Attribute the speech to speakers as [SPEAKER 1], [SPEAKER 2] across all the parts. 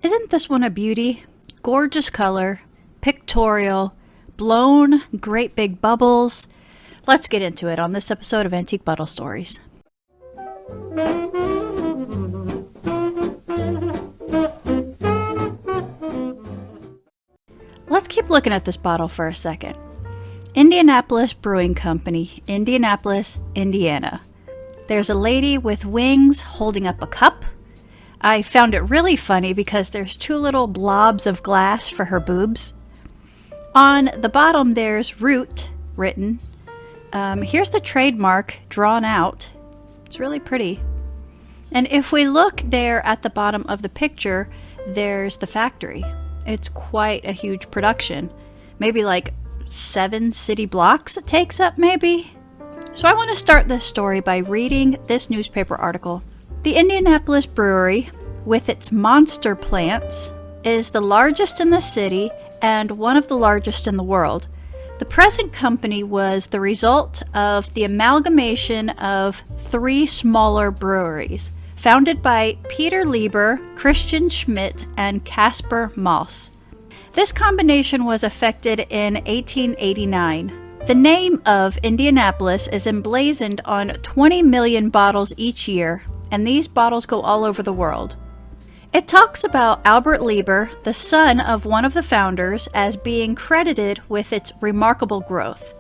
[SPEAKER 1] Isn't this one a beauty? Gorgeous color, pictorial, blown, great big bubbles. Let's get into it on this episode of Antique Bottle Stories. Let's keep looking at this bottle for a second. Indianapolis Brewing Company, Indianapolis, Indiana. There's a lady with wings holding up a cup. I found it really funny because there's two little blobs of glass for her boobs. On the bottom there's Root written. Here's the trademark drawn out. It's really pretty. And if we look there at the bottom of the picture, there's the factory. It's quite a huge production. Maybe like 7 city blocks it takes up, maybe? So I want to start this story by reading this newspaper article. The Indianapolis Brewery, with its monster plants, is the largest in the city and one of the largest in the world. The present company was the result of the amalgamation of 3 smaller breweries, founded by Peter Lieber, Christian Schmidt, and Caspar Moss. This combination was effected in 1889. The name of Indianapolis is emblazoned on 20 million bottles each year, and these bottles go all over the world. It talks about Albert Lieber, the son of one of the founders, as being credited with its remarkable growth.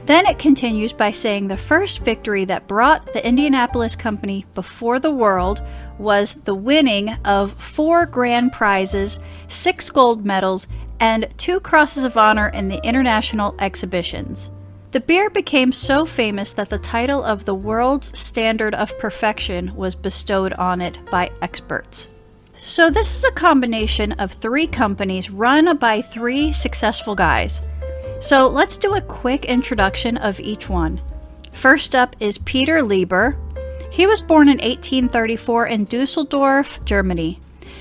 [SPEAKER 1] Then it continues by saying the first victory that brought the Indianapolis Company before the world was the winning of 4 grand prizes, 6 gold medals, and 2 crosses of honor in the international exhibitions. The beer became so famous that the title of the world's standard of perfection was bestowed on it by experts. So this is a combination of 3 companies run by 3 successful guys. So let's do a quick introduction of each one. First up is Peter Lieber. He was born in 1834 in Dusseldorf, Germany.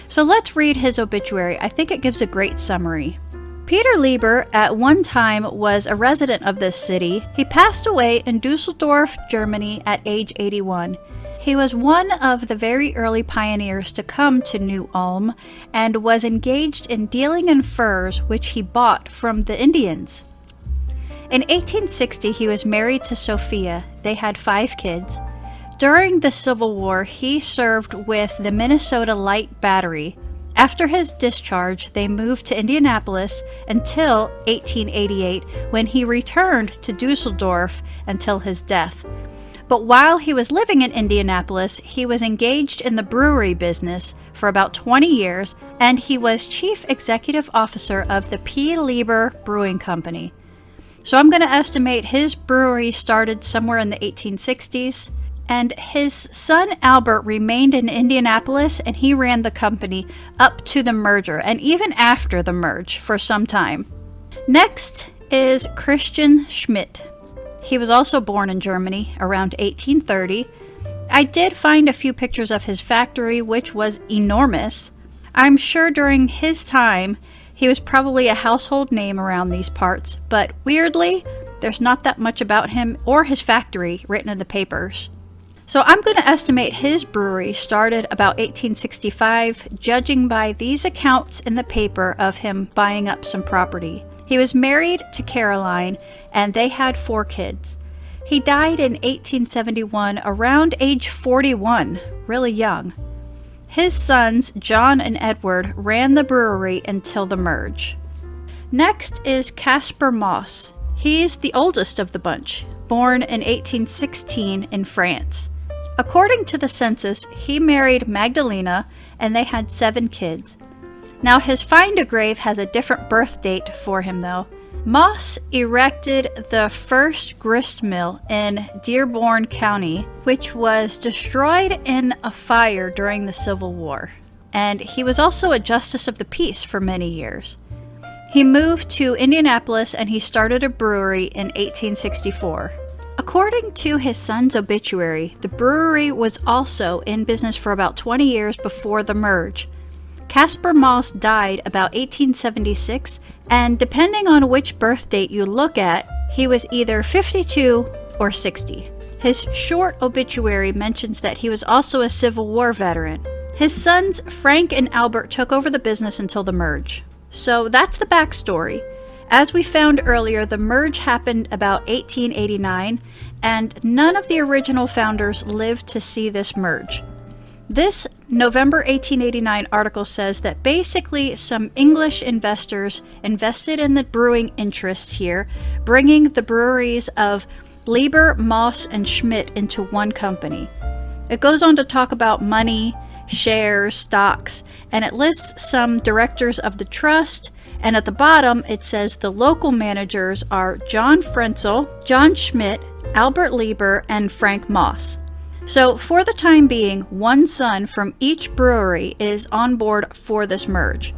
[SPEAKER 1] So let's read his obituary. I think it gives a great summary. Peter Lieber at one time was a resident of this city. He passed away in Dusseldorf, Germany at age 81. He was one of the very early pioneers to come to New Ulm and was engaged in dealing in furs which he bought from the Indians. In 1860, he was married to Sophia. They had 5 kids. During the Civil War, he served with the Minnesota Light Battery. After his discharge, they moved to Indianapolis until 1888, when he returned to Dusseldorf until his death. But while he was living in Indianapolis, he was engaged in the brewery business for about 20 years, and he was chief executive officer of the P. Lieber Brewing Company. So I'm going to estimate his brewery started somewhere in the 1860s. And his son Albert remained in Indianapolis, and he ran the company up to the merger and even after the merge for some time. Next is Christian Schmidt. He was also born in Germany around 1830. I did find a few pictures of his factory, which was enormous. I'm sure during his time he was probably a household name around these parts, but weirdly, there's not that much about him or his factory written in the papers. So I'm going to estimate his brewery started about 1865, judging by these accounts in the paper of him buying up some property. He was married to Caroline, and they had 4 kids. He died in 1871, around age 41, really young. His sons, John and Edward, ran the brewery until the merge. Next is Caspar Moss. He's the oldest of the bunch, born in 1816 in France. According to the census, he married Magdalena, and they had 7 kids. Now his find-a-grave has a different birth date for him though. Moss erected the first grist mill in Dearborn County, which was destroyed in a fire during the Civil War. And he was also a justice of the peace for many years. He moved to Indianapolis and he started a brewery in 1864. According to his son's obituary, the brewery was also in business for about 20 years before the merge. Caspar Moss died about 1876, and depending on which birth date you look at, he was either 52 or 60. His short obituary mentions that he was also a Civil War veteran. His sons, Frank and Albert, took over the business until the merge. So that's the backstory. As we found earlier, the merge happened about 1889, and none of the original founders lived to see this merge. This November 1889 article says that basically some English investors invested in the brewing interests here, bringing the breweries of Lieber, Moss, and Schmidt into one company. It goes on to talk about money, shares, stocks, and it lists some directors of the trust, and at the bottom it says the local managers are John Frenzel, John Schmidt, Albert Lieber, and Frank Moss. So for the time being, one son from each brewery is on board for this merge.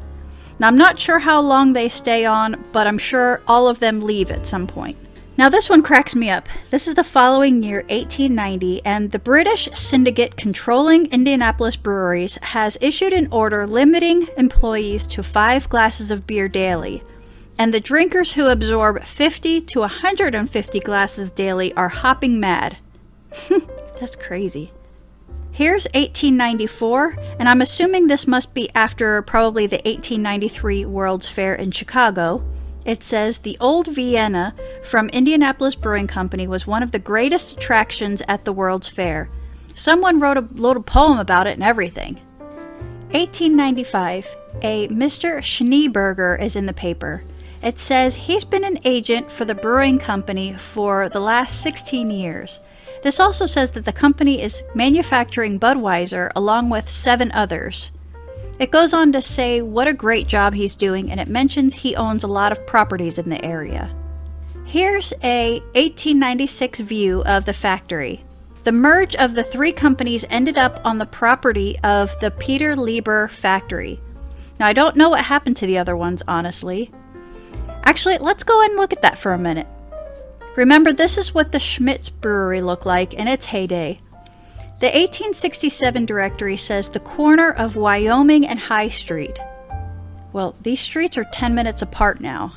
[SPEAKER 1] Now I'm not sure how long they stay on, but I'm sure all of them leave at some point. Now this one cracks me up. This is the following year, 1890, and the British syndicate controlling Indianapolis breweries has issued an order limiting employees to 5 glasses of beer daily, and the drinkers who absorb 50 to 150 glasses daily are hopping mad. That's crazy. Here's 1894, and I'm assuming this must be after probably the 1893 World's Fair in Chicago. It says the Old Vienna from Indianapolis Brewing Company was one of the greatest attractions at the World's Fair. Someone wrote a little poem about it and everything. 1895, a Mr. Schneeberger is in the paper. It says he's been an agent for the brewing company for the last 16 years. This also says that the company is manufacturing Budweiser along with 7 others. It goes on to say what a great job he's doing, and it mentions he owns a lot of properties in the area. Here's a 1896 view of the factory. The merge of the 3 companies ended up on the property of the Peter Lieber factory. Now I don't know what happened to the other ones, honestly. Actually, let's go ahead and look at that for a minute. Remember, this is what the Schmidt's brewery looked like in its heyday. The 1867 directory says the corner of Wyoming and High Street. Well, these streets are 10 minutes apart now.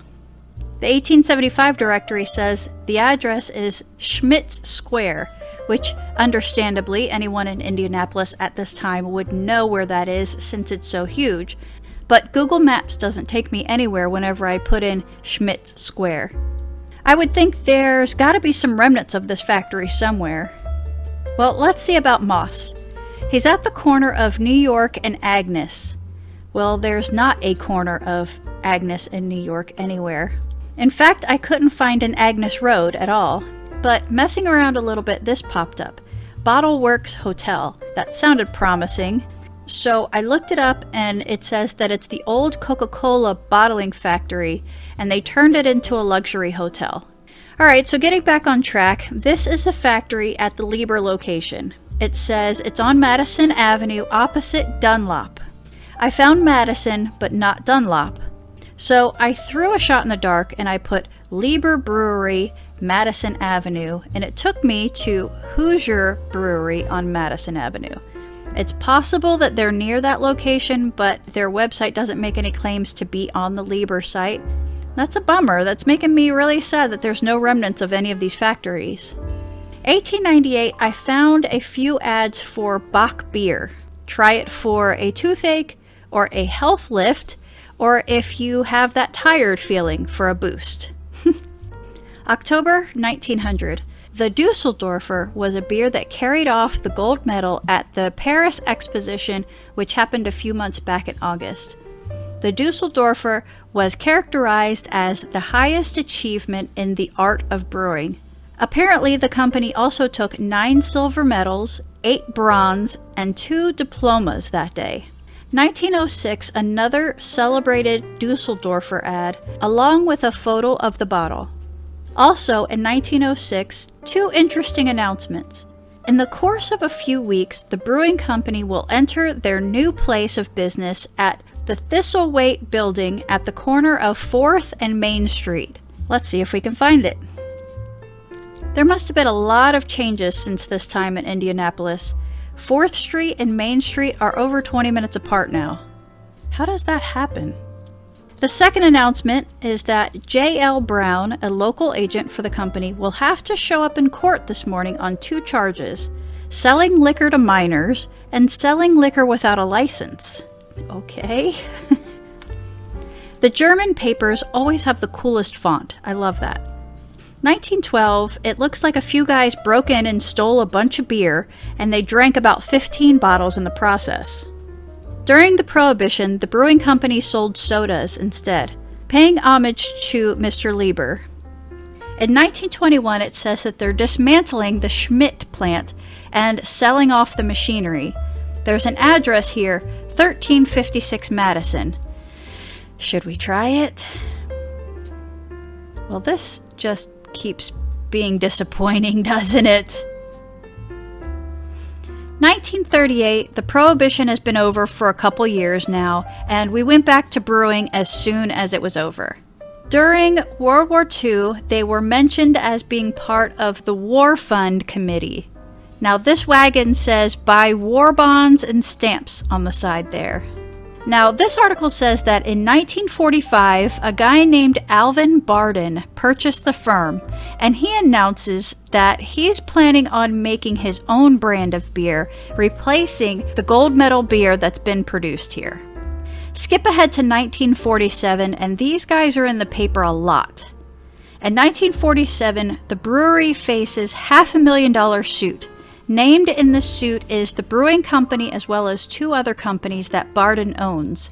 [SPEAKER 1] The 1875 directory says the address is Schmidt's Square, which understandably anyone in Indianapolis at this time would know where that is since it's so huge. But Google Maps doesn't take me anywhere whenever I put in Schmidt's Square. I would think there's gotta be some remnants of this factory somewhere. Well, let's see about Moss. He's at the corner of New York and Agnes. Well, there's not a corner of Agnes in New York anywhere. In fact, I couldn't find an Agnes Road at all. But messing around a little bit, this popped up. Bottle Works Hotel. That sounded promising. So I looked it up, and it says that it's the old Coca-Cola bottling factory, and they turned it into a luxury hotel. Alright, so getting back on track, this is the factory at the Lieber location. It says it's on Madison Avenue opposite Dunlop. I found Madison, but not Dunlop. So I threw a shot in the dark and I put Lieber Brewery, Madison Avenue, and it took me to Hoosier Brewery on Madison Avenue. It's possible that they're near that location, but their website doesn't make any claims to be on the Lieber site. That's a bummer. That's making me really sad that there's no remnants of any of these factories. 1898, I found a few ads for Bach beer. Try it for a toothache or a health lift, or if you have that tired feeling, for a boost. October 1900. The Dusseldorfer was a beer that carried off the gold medal at the Paris Exposition, which happened a few months back in August. The Dusseldorfer was characterized as the highest achievement in the art of brewing. Apparently, the company also took 9 silver medals, 8 bronze, and 2 diplomas that day. 1906, another celebrated Dusseldorfer ad, along with a photo of the bottle. Also, in 1906, 2 interesting announcements. In the course of a few weeks, the brewing company will enter their new place of business at the Thistlethwaite building at the corner of 4th and Main Street. Let's see if we can find it. There must have been a lot of changes since this time in Indianapolis. 4th Street and Main Street are over 20 minutes apart now. How does that happen? The second announcement is that J.L. Brown, a local agent for the company, will have to show up in court this morning on 2 charges: selling liquor to minors, and selling liquor without a license. Okay. The German papers always have the coolest font. I love that. 1912, it looks like a few guys broke in and stole a bunch of beer, and they drank about 15 bottles in the process. During the Prohibition, the brewing company sold sodas instead, paying homage to Mr. Lieber. In 1921, it says that they're dismantling the Schmidt plant and selling off the machinery. There's an address here, 1356 Madison. Should we try it? Well, this just keeps being disappointing, doesn't it? 1938, the Prohibition has been over for a couple years now, and we went back to brewing as soon as it was over. During World War II, they were mentioned as being part of the War Fund Committee. Now this wagon says buy war bonds and stamps on the side there. Now, this article says that in 1945, a guy named Alvin Barden purchased the firm, and he announces that he's planning on making his own brand of beer, replacing the gold medal beer that's been produced here. Skip ahead to 1947, and these guys are in the paper a lot. In 1947, the brewery faces $500,000 suit. Named in the suit is the brewing company as well as two other companies that Barden owns.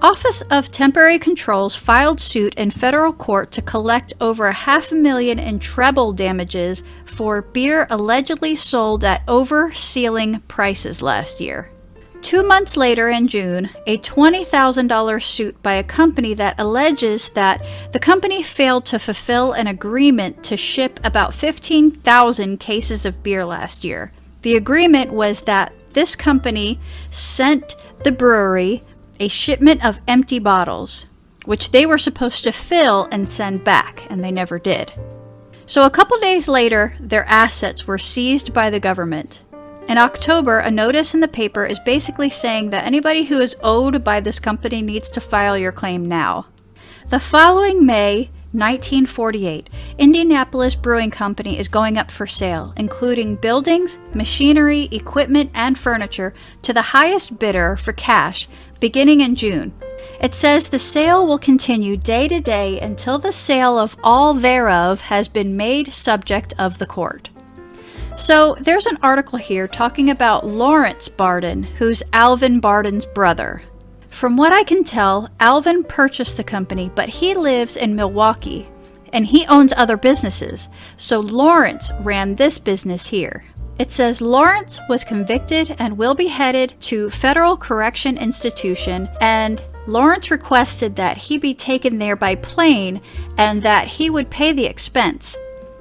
[SPEAKER 1] Office of Temporary Controls filed suit in federal court to collect over $500,000 in treble damages for beer allegedly sold at over-ceiling prices last year. 2 months later, in June, a $20,000 suit by a company that alleges that the company failed to fulfill an agreement to ship about 15,000 cases of beer last year. The agreement was that this company sent the brewery a shipment of empty bottles, which they were supposed to fill and send back, and they never did. So a couple days later, their assets were seized by the government. In October, a notice in the paper is basically saying that anybody who is owed by this company needs to file your claim now. The following May, 1948, Indianapolis Brewing Company is going up for sale, including buildings, machinery, equipment, and furniture, to the highest bidder for cash, beginning in June. It says the sale will continue day to day until the sale of all thereof has been made subject of the court. So there's an article here talking about Lawrence Barden, who's Alvin Barden's brother. From what I can tell, Alvin purchased the company, but he lives in Milwaukee, and he owns other businesses, so Lawrence ran this business here. It says Lawrence was convicted and will be headed to Federal Correction Institution, and Lawrence requested that he be taken there by plane and that he would pay the expense.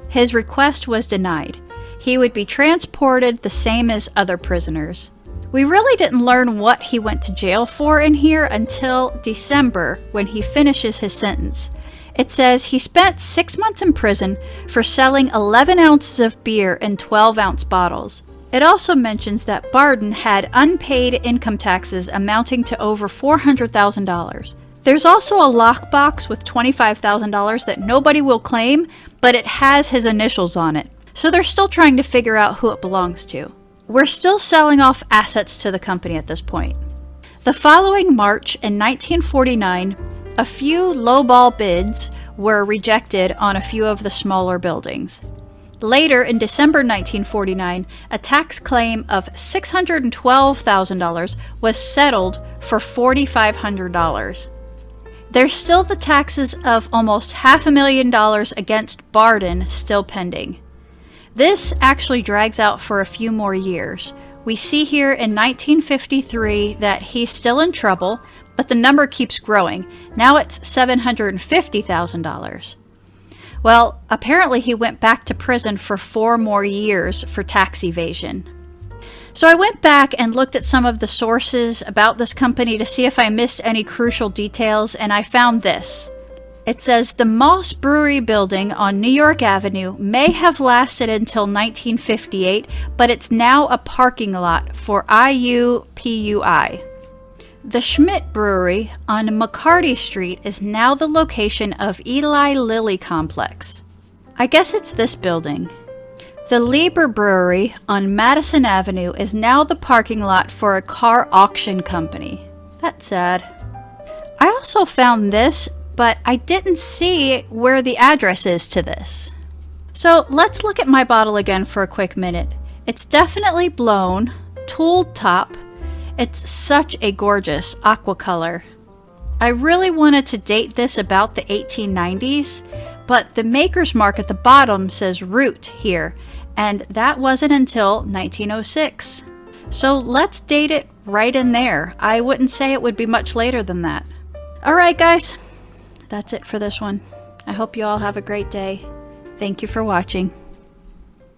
[SPEAKER 1] His request was denied. He would be transported the same as other prisoners. We really didn't learn what he went to jail for in here until December, when he finishes his sentence. It says he spent 6 months in prison for selling 11 ounces of beer in 12-ounce bottles. It also mentions that Barden had unpaid income taxes amounting to over $400,000. There's also a lockbox with $25,000 that nobody will claim, but it has his initials on it. So they're still trying to figure out who it belongs to. We're still selling off assets to the company at this point. The following March in 1949, a few lowball bids were rejected on a few of the smaller buildings. Later, in December 1949, a tax claim of $612,000 was settled for $4,500. There's still the taxes of almost $500,000 against Barden still pending. This actually drags out for a few more years. We see here in 1953 that he's still in trouble, but the number keeps growing. Now it's $750,000. Well, apparently he went back to prison for 4 more years for tax evasion. So I went back and looked at some of the sources about this company to see if I missed any crucial details, and I found this. It says the Moss Brewery building on New York Avenue may have lasted until 1958, but it's now a parking lot for IUPUI. The Schmidt Brewery on McCarty Street is now the location of Eli Lilly Complex. I guess it's this building. The Lieber Brewery on Madison Avenue is now the parking lot for a car auction company. That's sad. I also found this, but I didn't see where the address is to this. So let's look at my bottle again for a quick minute. It's definitely blown, tooled top. It's such a gorgeous aqua color. I really wanted to date this about the 1890s, but the maker's mark at the bottom says root here, and that wasn't until 1906. So let's date it right in there. I wouldn't say it would be much later than that. Alright guys, that's it for this one. I hope you all have a great day. Thank you for watching.